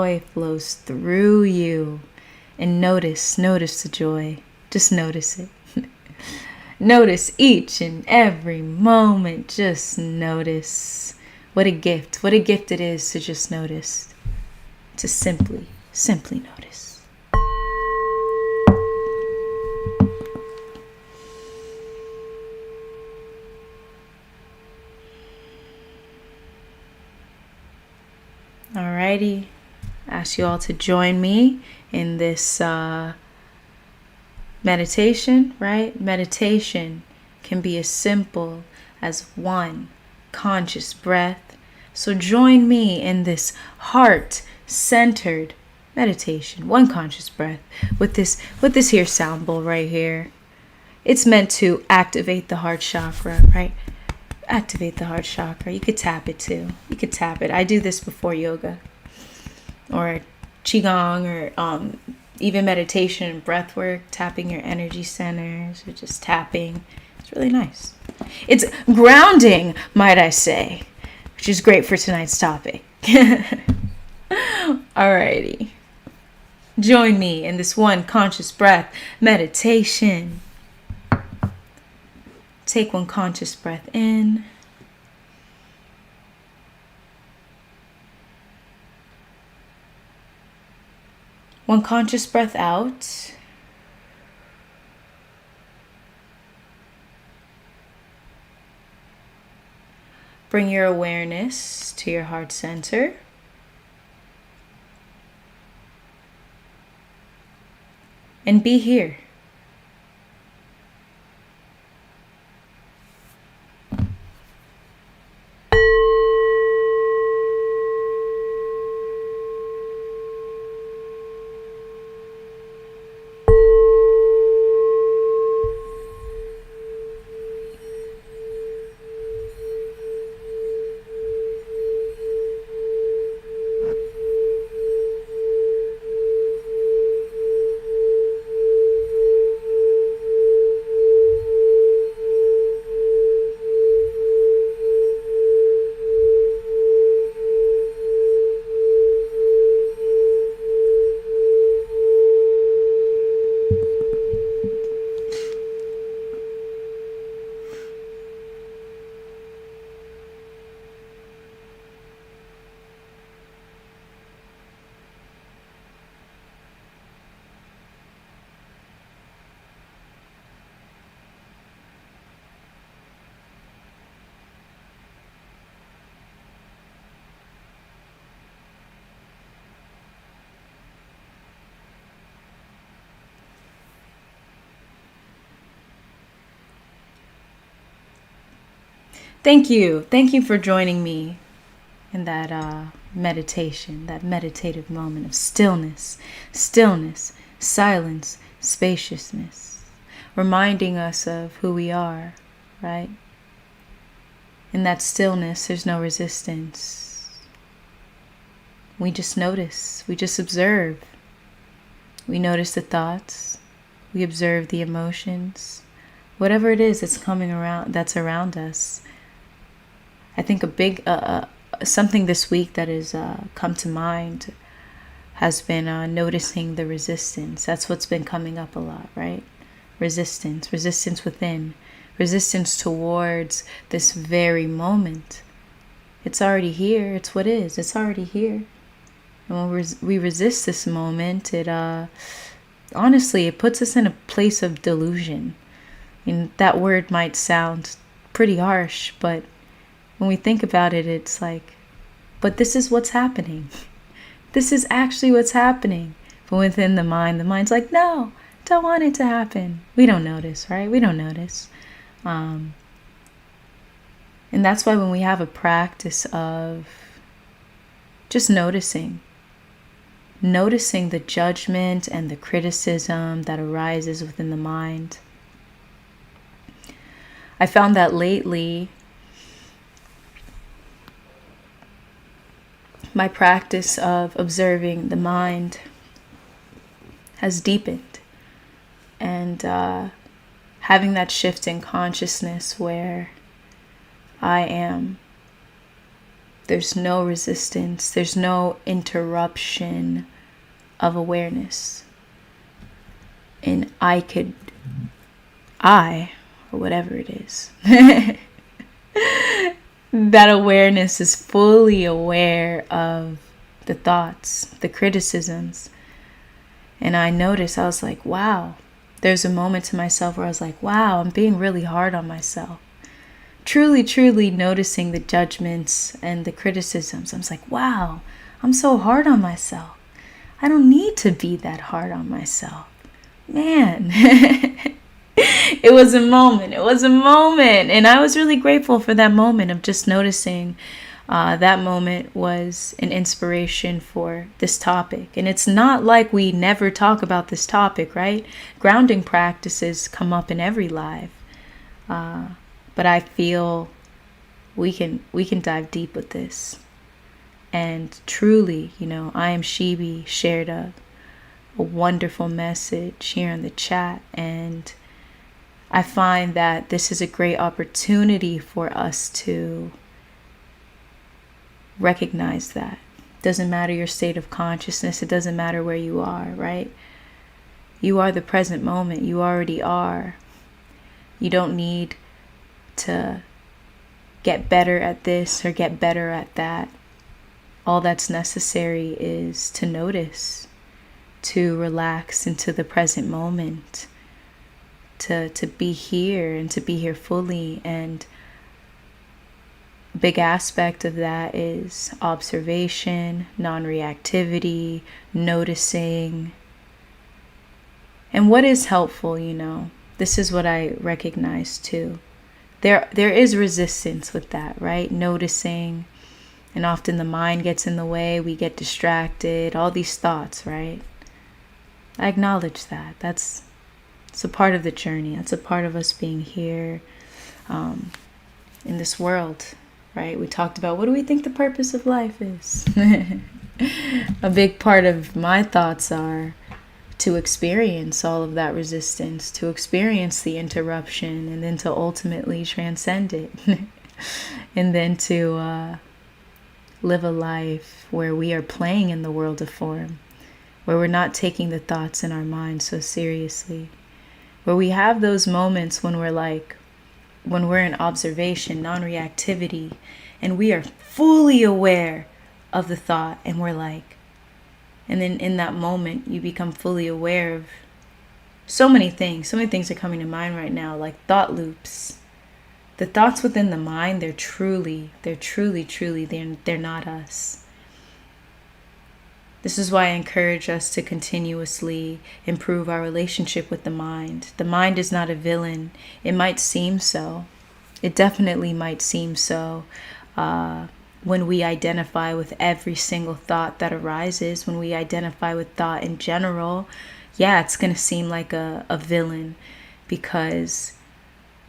joy flows through you. And notice the joy. Just notice it. Notice each and every moment. Just notice. What a gift it is to just notice. To simply notice. Alrighty. Ask you all to join me in this meditation, right? Meditation can be as simple as one conscious breath. So join me in this heart-centered meditation, one conscious breath, with this here sound bowl right here. It's meant to activate the heart chakra, right? Activate the heart chakra. You could tap it too. You could tap it. I do this before yoga or qigong or even meditation and breath work, tapping your energy centers or just tapping. It's really nice. It's grounding, might I say, which is great for tonight's topic. Alrighty. Join me in this one conscious breath meditation. Take one conscious breath in. One conscious breath out. Bring your awareness to your heart center. And be here. Thank you. Thank you for joining me in that meditation, that meditative moment of stillness, silence, spaciousness, reminding us of who we are, right? In that stillness, there's no resistance. We just notice, we just observe. We notice the thoughts, we observe the emotions, whatever it is that's coming around, that's around us. I think a big something this week that has come to mind has been noticing the resistance. That's what's been coming up a lot, right? Resistance within, resistance towards this very moment. It's already here. It's what is. It's already here. And when we resist this moment, it honestly, it puts us in a place of delusion. And that word might sound pretty harsh, but when we think about it, it's like, but this is what's happening. This is actually what's happening. But within the mind's like, no, don't want it to happen. We don't notice, right? We don't notice. And that's why when we have a practice of just noticing the judgment and the criticism that arises within the mind. I found that lately, my practice of observing the mind has deepened, and having that shift in consciousness where I am there's no resistance, there's no interruption of awareness. And or whatever it is, that awareness is fully aware of the thoughts, the criticisms. And I noticed, I was like, wow. There's a moment to myself where I was like, wow, I'm being really hard on myself. Truly, truly noticing the judgments and the criticisms. I was like, wow, I'm so hard on myself. I don't need to be that hard on myself. Man, it was a moment. It was a moment. And I was really grateful for that moment of just noticing. That moment was an inspiration for this topic. And it's not like we never talk about this topic, right? Grounding practices come up in every life. But I feel we can dive deep with this. And truly, I Am Shibi shared a wonderful message here in the chat. And I find that this is a great opportunity for us to recognize that. Doesn't matter your state of consciousness. It doesn't matter where you are, right? You are the present moment. You already are. You don't need to get better at this or get better at that. All that's necessary is to notice, to relax into the present moment, to be here and to be here fully. And a big aspect of that is observation, non-reactivity, noticing. And what is helpful, this is what I recognize too. There is resistance with that, right? Noticing, and often the mind gets in the way, we get distracted, all these thoughts, right? I acknowledge that. It's a part of the journey. That's a part of us being here in this world, right? We talked about, what do we think the purpose of life is? A big part of my thoughts are to experience all of that resistance, to experience the interruption, and then to ultimately transcend it. And then to live a life where we are playing in the world of form, where we're not taking the thoughts in our mind so seriously, where we have those moments when we're in observation, non-reactivity, and we are fully aware of the thought, and and then in that moment you become fully aware of so many things are coming to mind right now, like thought loops. The thoughts within the mind, they're truly, they're not us. This is why I encourage us to continuously improve our relationship with the mind. The mind is not a villain. It might seem so. It definitely might seem so when we identify with every single thought that arises, when we identify with thought in general. Yeah, it's going to seem like a villain because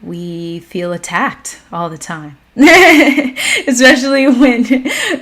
we feel attacked all the time. Especially when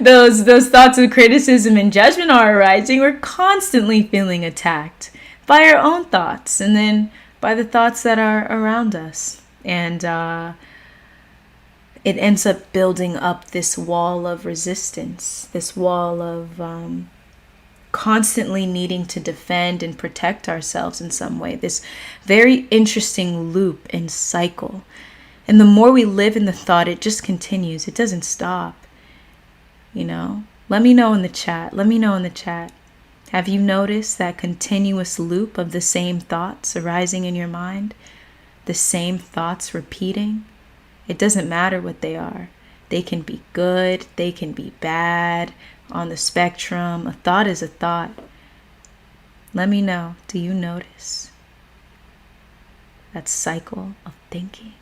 those thoughts of criticism and judgment are arising. We're constantly feeling attacked by our own thoughts and then by the thoughts that are around us. And it ends up building up this wall of resistance, this wall of constantly needing to defend and protect ourselves in some way, this very interesting loop and cycle. And the more we live in the thought, it just continues. It doesn't stop. Let me know in the chat. Have you noticed that continuous loop of the same thoughts arising in your mind? The same thoughts repeating? It doesn't matter what they are. They can be good. They can be bad. On the spectrum, a thought is a thought. Let me know. Do you notice that cycle of thinking?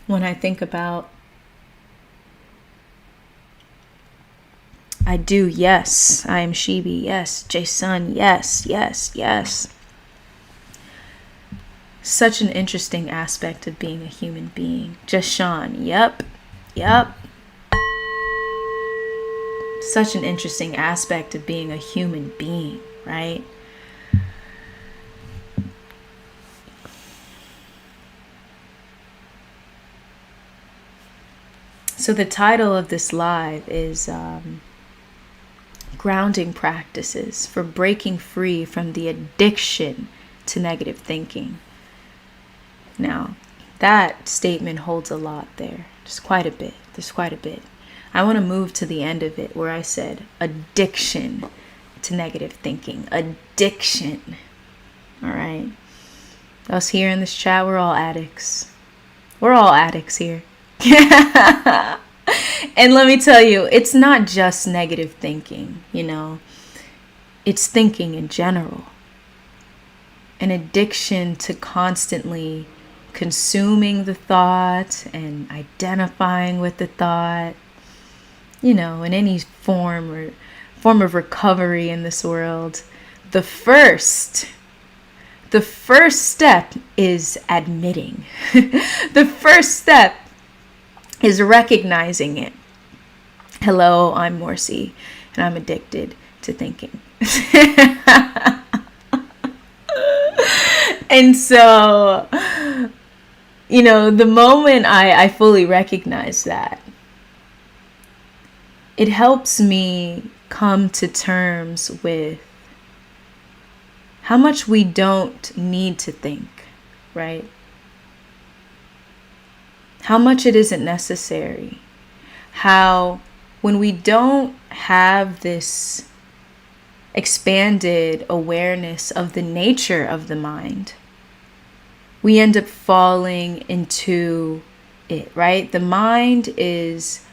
When I think about I do. Yes, I am Shebi. Yes, Jason. Yes, yes, yes. Such an interesting aspect of being a human being. Just Sean. Yep. Yep. Such an interesting aspect of being a human being, right? So the title of this live is Grounding Practices for Breaking Free from the Addiction to Negative Thinking. Now, that statement holds a lot there. There's quite a bit. I want to move to the end of it where I said addiction to negative thinking. Addiction. All right. Us here in this chat, we're all addicts. We're all addicts here. And let me tell you, it's not just negative thinking, it's thinking in general. An addiction to constantly consuming the thought and identifying with the thought, in any form of recovery in this world. The first step is admitting. The first step is recognizing it. Hello, I'm Morcie, and I'm addicted to thinking. And so, the moment I fully recognize that, it helps me come to terms with how much we don't need to think, right? How much it isn't necessary. How when we don't have this expanded awareness of the nature of the mind, we end up falling into it, right? The mind is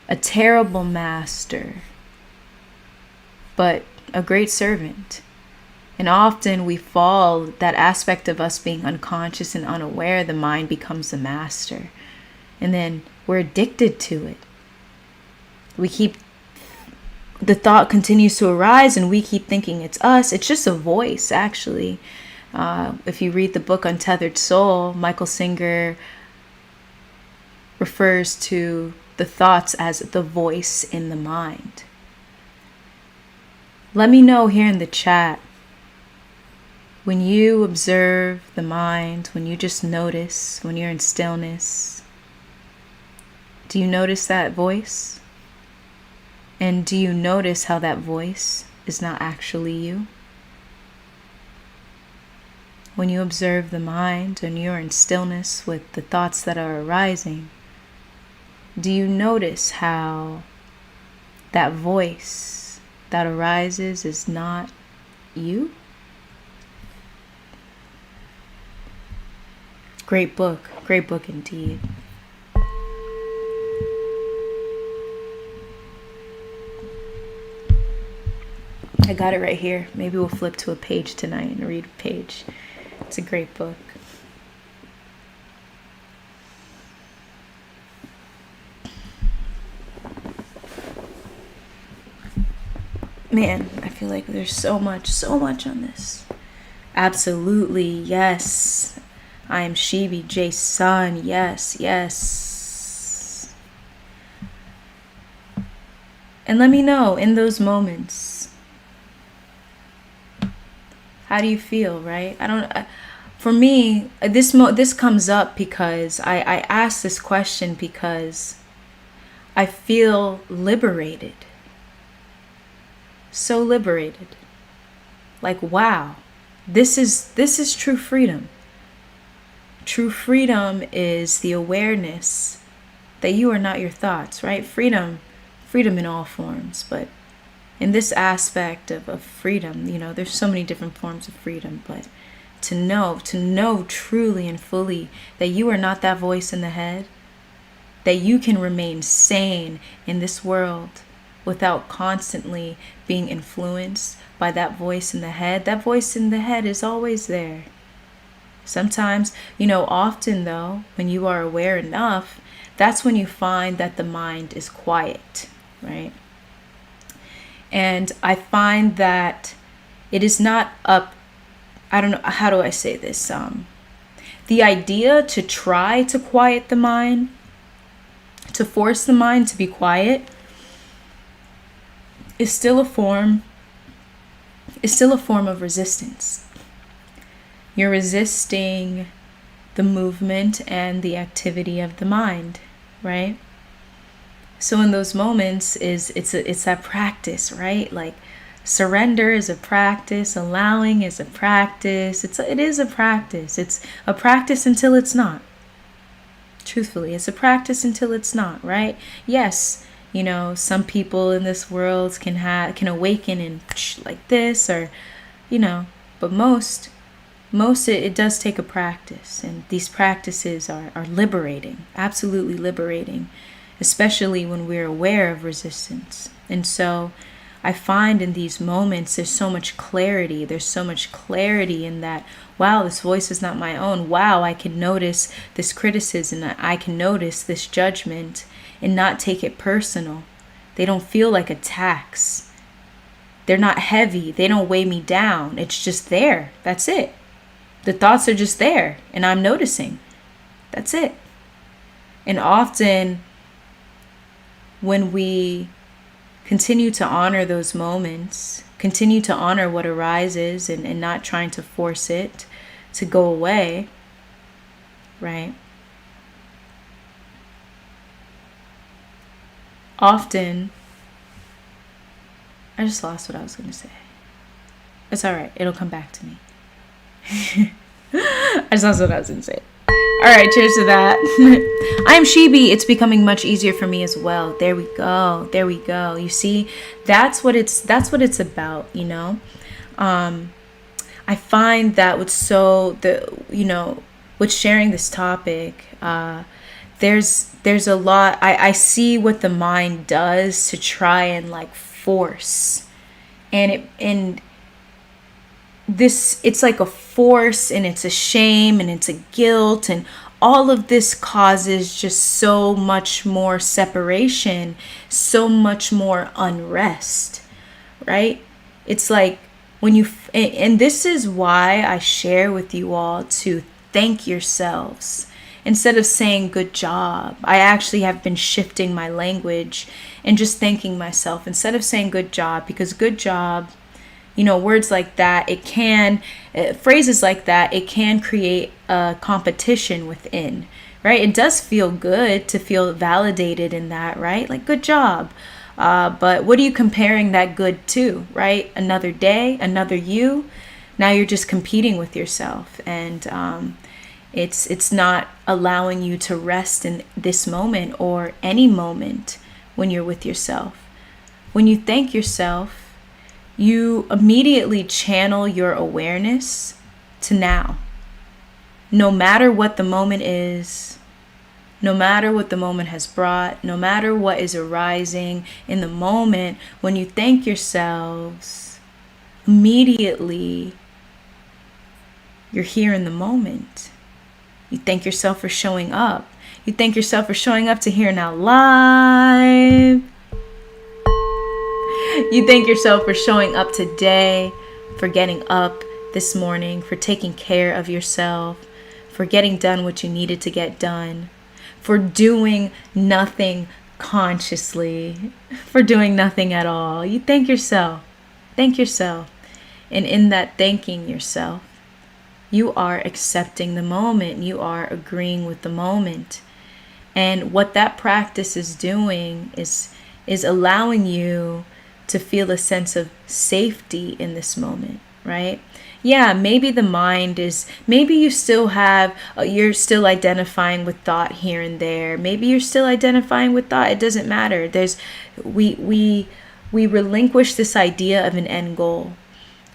a terrible master, but a great servant. And often we fall, that aspect of us being unconscious and unaware, the mind becomes the master. And then we're addicted to it. The thought continues to arise and we keep thinking it's us. It's just a voice, actually. If you read the book Untethered Soul, Michael Singer refers to the thoughts as the voice in the mind. Let me know here in the chat, when you observe the mind, when you just notice, when you're in stillness, do you notice that voice? And do you notice how that voice is not actually you? When you observe the mind and you're in stillness with the thoughts that are arising, do you notice how that voice that arises is not you? Great book indeed. I got it right here. Maybe we'll flip to a page tonight and read a page. It's a great book. Man, I feel like there's so much on this. Absolutely, yes. I am Shebi Jason. Yes. And let me know in those moments, how do you feel, right? For me, this comes up because I ask this question because I feel liberated. So liberated. Like, wow, this is true freedom. True freedom is the awareness that you are not your thoughts, right? Freedom in all forms, but in this aspect of freedom, there's so many different forms of freedom, but to know truly and fully that you are not that voice in the head, that you can remain sane in this world without constantly being influenced by that voice in the head. That voice in the head is always there. Sometimes, often though, when you are aware enough, that's when you find that the mind is quiet, right? And I find that it is not up, I don't know, how do I say this? The idea to try to quiet the mind, to force the mind to be quiet, is still a form of resistance. You're resisting the movement and the activity of the mind, right? So in those moments it's that practice, right? Like surrender is a practice, allowing is a practice. It is a practice. It's a practice until it's not. Truthfully, it's a practice until it's not, right? Yes, some people in this world can awaken and like this, or but most it does take a practice, and these practices are liberating, absolutely liberating, especially when we're aware of resistance. And so I find in these moments there's so much clarity. There's so much clarity in that, wow, this voice is not my own. Wow, I can notice this criticism. I can notice this judgment and not take it personal. They don't feel like attacks. They're not heavy. They don't weigh me down. It's just there. That's it. The thoughts are just there, and I'm noticing. That's it. And often when we continue to honor those moments, continue to honor what arises, and not trying to force it to go away, right? Often, I just lost what I was going to say. It's all right. It'll come back to me. I just lost what I was going to say. All right, cheers to that. I'm Shibi. It's becoming much easier for me as well. There we go. There we go. You see, that's what it's about, I find that with sharing this topic, there's a lot. I see what the mind does to try and like force, and it's like a force, and it's a shame, and it's a guilt, and all of this causes just so much more separation, so much more unrest, right? It's like and this is why I share with you all to thank yourselves. Instead of saying good job, I actually have been shifting my language and just thanking myself instead of saying good job, because good job, words like that, phrases like that, it can create a competition within, right? It does feel good to feel validated in that, right? Like good job. But what are you comparing that good to, right? Another day, another you. Now you're just competing with yourself, and it's not allowing you to rest in this moment or any moment when you're with yourself. When you thank yourself, you immediately channel your awareness to now. No matter what the moment is, no matter what the moment has brought, no matter what is arising in the moment, when you thank yourselves, immediately you're here in the moment. You thank yourself for showing up. You thank yourself for showing up to Here Now Live. You thank yourself for showing up today, for getting up this morning, for taking care of yourself, for getting done what you needed to get done, for doing nothing consciously, for doing nothing at all. You thank yourself. Thank yourself. And in that thanking yourself, you are accepting the moment. You are agreeing with the moment. And what that practice is doing is allowing you to feel a sense of safety in this moment, right? Yeah, maybe the mind maybe you still have, you're still identifying with thought here and there. Maybe you're still identifying with thought. It doesn't matter. We relinquish this idea of an end goal,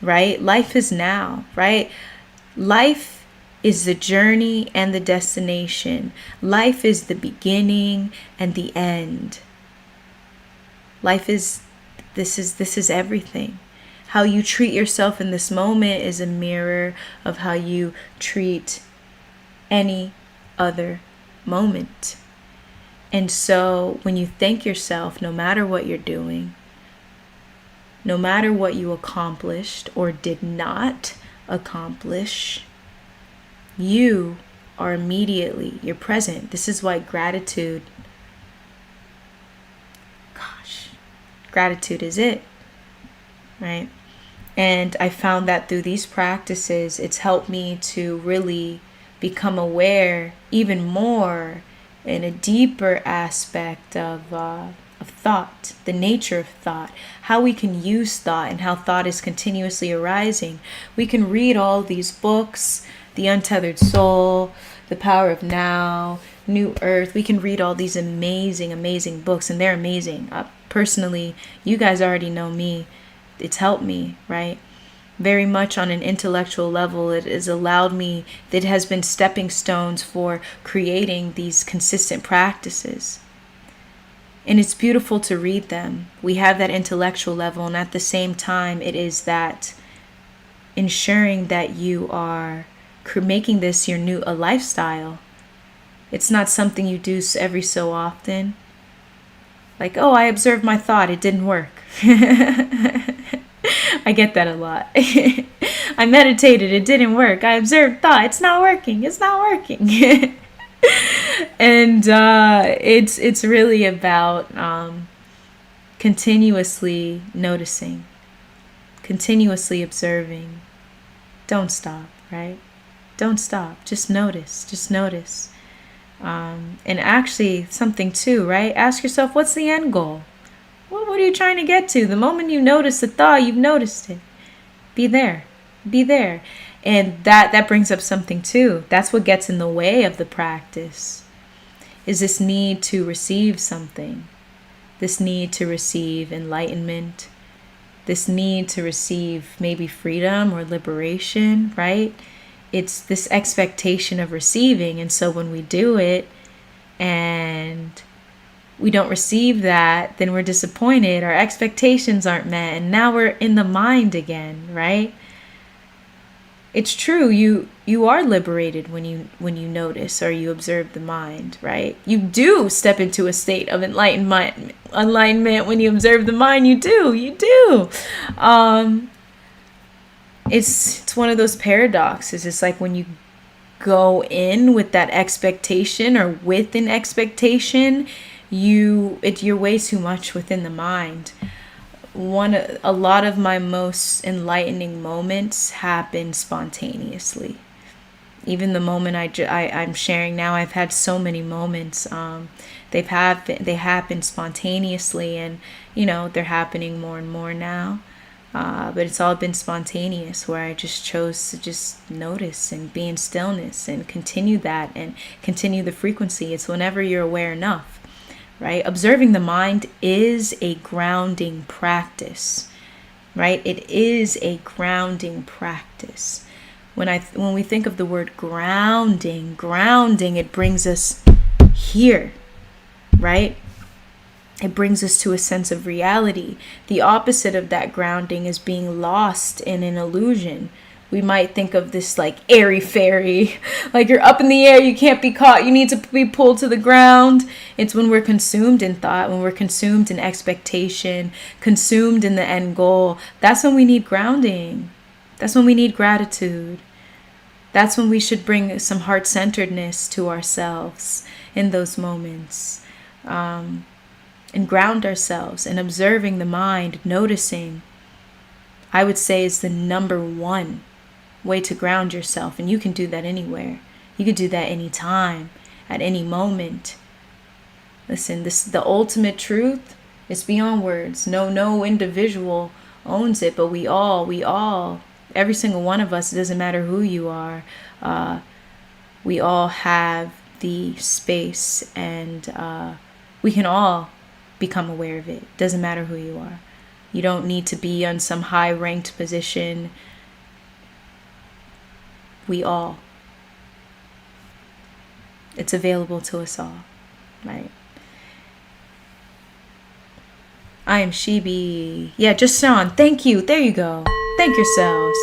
right? Life is now, right? Life is the journey and the destination. Life is the beginning and the end. This is everything. How you treat yourself in this moment is a mirror of how you treat any other moment. And so when you thank yourself, no matter what you're doing, no matter what you accomplished or did not accomplish, you are immediately, you're present. This is why gratitude is it, right? And I found that through these practices, it's helped me to really become aware even more in a deeper aspect of thought, the nature of thought, how we can use thought and how thought is continuously arising. We can read all these books, The Untethered Soul, The Power of Now, New Earth. We can read all these amazing, amazing books, and they're amazing. Personally, you guys already know me. It's helped me, right? Very much on an intellectual level. It has allowed me, it has been stepping stones for creating these consistent practices. And it's beautiful to read them. We have that intellectual level, and at the same time, it is that ensuring that you are making this your new a lifestyle. It's not something you do every so often. Like, oh, I observed my thought, it didn't work. I get that a lot. I meditated, it didn't work. I observed thought, it's not working. And it's really about continuously noticing, continuously observing. Don't stop, right? Don't stop. Just notice. And actually something too, right? Ask yourself, what's the end goal? What are you trying to get to? The moment you notice the thought, you've noticed it. Be there. And that brings up something too. That's what gets in the way of the practice, is this need to receive something, this need to receive enlightenment, this need to receive maybe freedom or liberation, right? It's this expectation of receiving. And so when we do it and we don't receive that, then we're disappointed. Our expectations aren't met. And now we're in the mind again, right? It's true. You are liberated when you notice or you observe the mind, right? You do step into a state of enlightenment when you observe the mind. You do. It's one of those paradoxes. It's like when you go in with that expectation or with an expectation, you're way too much within the mind. A lot of my most enlightening moments happen spontaneously. Even the moment I'm sharing now, I've had so many moments. They happen spontaneously, and they're happening more and more now. But it's all been spontaneous, where I just chose to just notice and be in stillness and continue that and continue the frequency. It's whenever you're aware enough, right? Observing the mind is a grounding practice, right? It is a grounding practice. When we think of the word grounding, it brings us here, right? It brings us to a sense of reality. The opposite of that grounding is being lost in an illusion. We might think of this like airy-fairy, like you're up in the air, you can't be caught, you need to be pulled to the ground. It's when we're consumed in thought, when we're consumed in expectation, consumed in the end goal. That's when we need grounding. That's when we need gratitude. That's when we should bring some heart-centeredness to ourselves in those moments. And ground ourselves, and observing the mind, noticing, I would say, is the number one way to ground yourself. And you can do that anywhere. You can do that anytime, at any moment. Listen, the ultimate truth is beyond words. No individual owns it, but we all, every single one of us, it doesn't matter who you are, we all have the space, and we can all become aware of it. Doesn't matter who you are. You don't need to be on some high ranked position. We all. It's available to us all, right? I am Shibi. Yeah, just Sean. Thank you. There you go. Thank yourselves.